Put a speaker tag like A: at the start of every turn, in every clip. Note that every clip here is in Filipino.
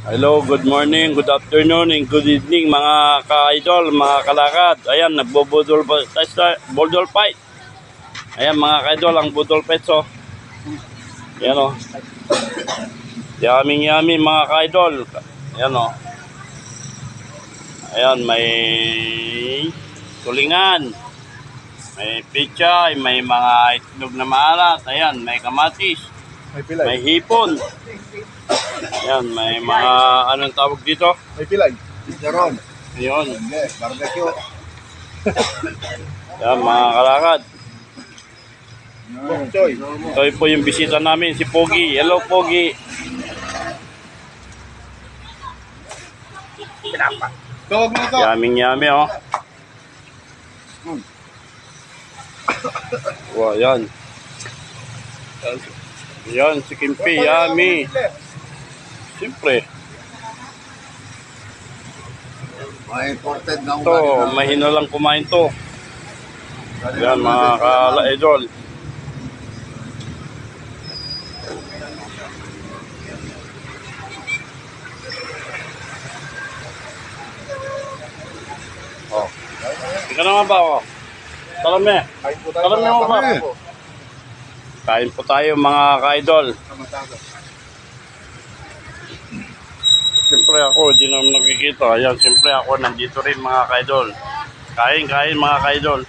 A: Hello, good morning, good afternoon, and good evening mga ka-idol, mga kalakad. Ayan, nagbubudol budol fight. Ayan mga ka-idol, ang budol fight so. Ayan o. Yummy mga ka-idol. Ayan o. Ayan, may tulingan. May pichay, may mga itlog na maalat. Ayan, may kamatis. May hipon. Ayan, may mga anong tawag dito?
B: May pilay. Jaron.
A: Ayun.
B: Barbecue.
A: Ayan, mga kalakad.
B: Choy.
A: Ito po yung bisita namin, si Pogi. Hello, Pogi.
B: Tawag mo ito.
A: Yummy, oh. Wow, yan. Yan, si Kimpi, yummy. Siyempre.
B: May imported na
A: Ito, mahina lang kumain to. Yan, mga ka-idol. Oh. Ika naman ba ako? Salame. Salame mo ba? Kain po tayo mga ka-idol. Siyempre ako, di naman nakikita. Ayan, siyempre ako, nandito rin mga ka-idol. Kain mga ka-idol.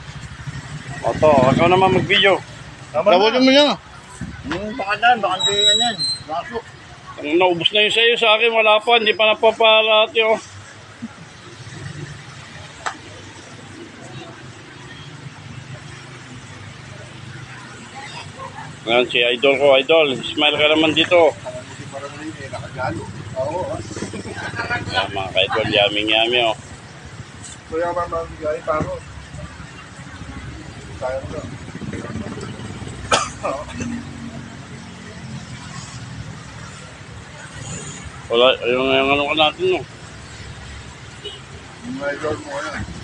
A: O to, ikaw naman mag-video.
B: Tawagan mo niya. Baka hindi yan. Masok.
A: Ang naubos na yun sa'yo, sa akin wala pa, hindi pa napaparati oh. Ayan si idol ko, idol. Smile ka naman dito. Ayan mga ka-idol, yummy oh.
B: Kaya mamamigay paro. Kaya mo.
A: Wala, yung ano ka natin no.
B: May lord mo yan.